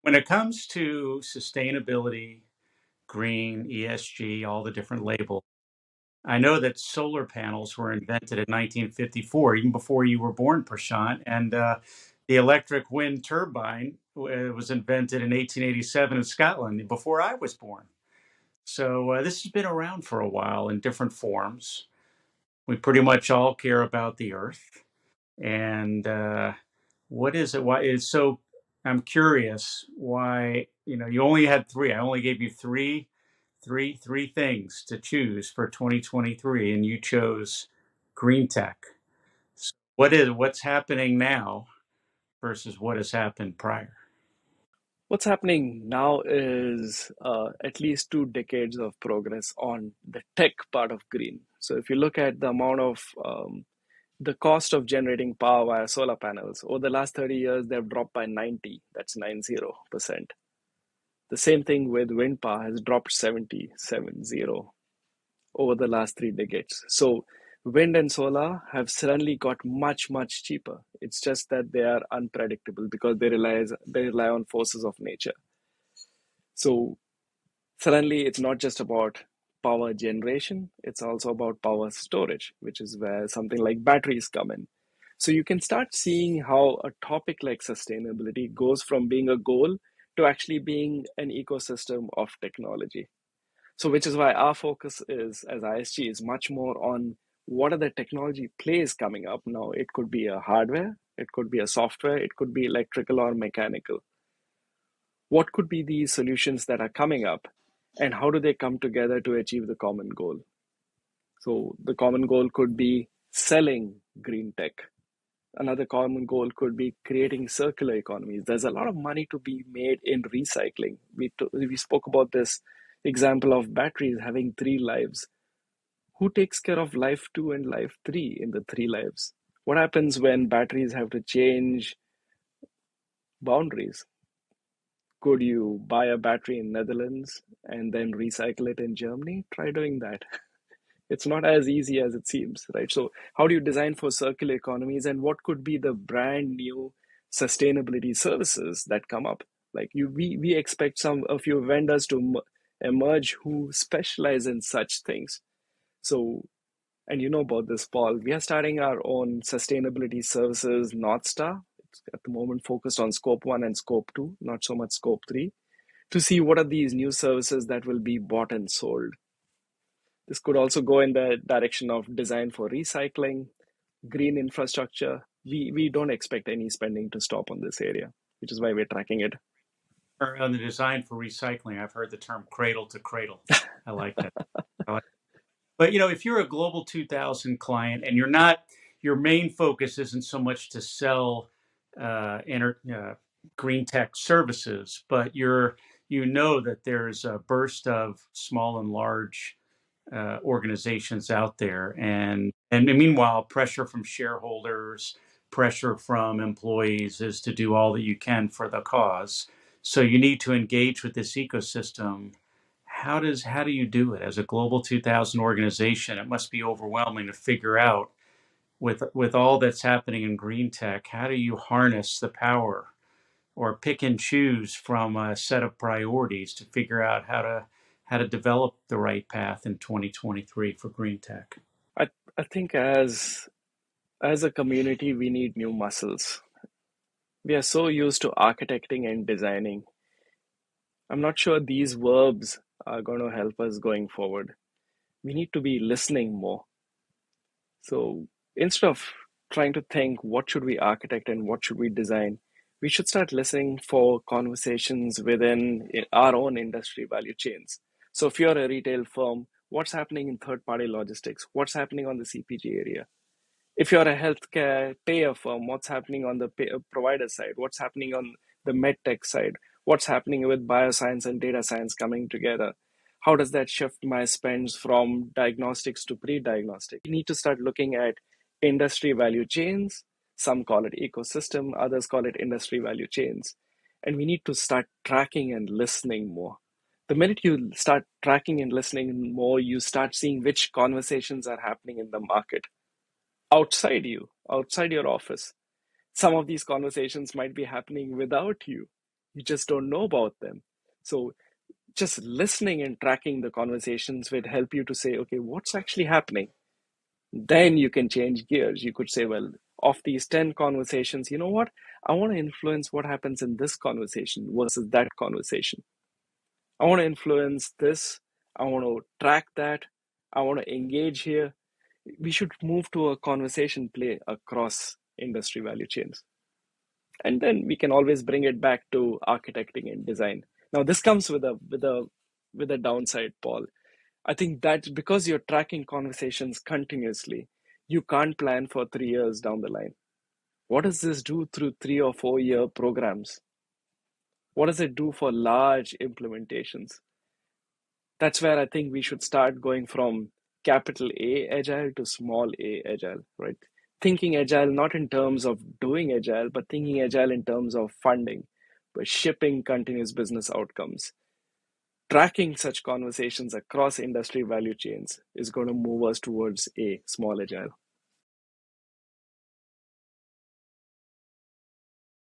When it comes to sustainability, green, ESG, all the different labels, I know that solar panels were invented in 1954, even before you were born, Prashant. And the electric wind turbine was invented in 1887 in Scotland, before I was born. So this has been around for a while in different forms. We pretty much all care about the earth. And what is it? Why is so? I'm curious why you only had three. I only gave you three things to choose for 2023, and you chose green tech. So what's happening now versus what has happened prior? What's happening now is at least 2 decades of progress on the tech part of green. So if you look at the amount of the cost of generating power via solar panels over the last 30 years, they've dropped by 90. That's 90%. The same thing with wind power has dropped 70 over the last 3 decades. So wind and solar have suddenly got much, much cheaper. It's just that they are unpredictable because they rely on forces of nature. So suddenly it's not just about power generation, it's also about power storage, which is where something like batteries come in. So you can start seeing how a topic like sustainability goes from being a goal to actually being an ecosystem of technology. So which is why our focus is as ISG is much more on what are the technology plays coming up now. It could be a hardware, it could be a software, it could be electrical or mechanical. What could be these solutions that are coming up, and how do they come together to achieve the common goal? So the common goal could be selling green tech. Another common goal could be creating circular economies. There's a lot of money to be made in recycling. We spoke about this example of batteries having 3 lives. Who takes care of life 2 and life 3 in the 3 lives? What happens when batteries have to change boundaries? Could you buy a battery in Netherlands and then recycle it in Germany? Try doing that. It's not as easy as it seems, right? So how do you design for circular economies, and what could be the brand new sustainability services that come up? Like we expect a few vendors to emerge who specialize in such things. So, and you know about this, Paul, we are starting our own sustainability services North Star. It's at the moment focused on scope 1 and scope 2, not so much scope 3, to see what are these new services that will be bought and sold. This could also go in the direction of design for recycling, green infrastructure. We don't expect any spending to stop on this area, which is why we're tracking it. Or on the design for recycling, I've heard the term cradle to cradle. I like that. I like But if you're a Global 2000 client and your main focus isn't so much to sell green tech services, but you know that there's a burst of small and large organizations out there, and meanwhile, pressure from shareholders, pressure from employees is to do all that you can for the cause. So you need to engage with this ecosystem. How do you do it as a Global 2000 organization? It must be overwhelming to figure out with all that's happening in green tech. How do you harness the power or pick and choose from a set of priorities to figure out how to develop the right path in 2023 for green tech? I think as a community, we need new muscles. We are so used to architecting and designing. I'm not sure these verbs are going to help us going forward. We need to be listening more. So instead of trying to think what should we architect and what should we design, we should start listening for conversations within our own industry value chains. So if you're a retail firm, what's happening in third-party logistics? What's happening on the CPG area? If you're a healthcare payer firm, what's happening on the provider side? What's happening on the medtech side? What's happening with bioscience and data science coming together? How does that shift my spends from diagnostics to pre-diagnostic? We need to start looking at industry value chains. Some call it ecosystem, others call it industry value chains. And we need to start tracking and listening more. The minute you start tracking and listening more, you start seeing which conversations are happening in the market outside you, outside your office. Some of these conversations might be happening without you. You just don't know about them. So just listening and tracking the conversations would help you to say, okay, what's actually happening? Then you can change gears. You could say, well, of these 10 conversations, you know what? I want to influence what happens in this conversation versus that conversation. I want to influence this. I want to track that. I want to engage here. We should move to a conversation play across industry value chains. And then we can always bring it back to architecting and design. Now, this comes with a downside, Paul. I think that because you're tracking conversations continuously, you can't plan for 3 years down the line. What does this do through 3 or 4 year programs? What does it do for large implementations? That's where I think we should start going from capital A agile to small a agile, right? Thinking agile not in terms of doing agile, but thinking agile in terms of funding, but shipping continuous business outcomes. Tracking such conversations across industry value chains is going to move us towards a small agile.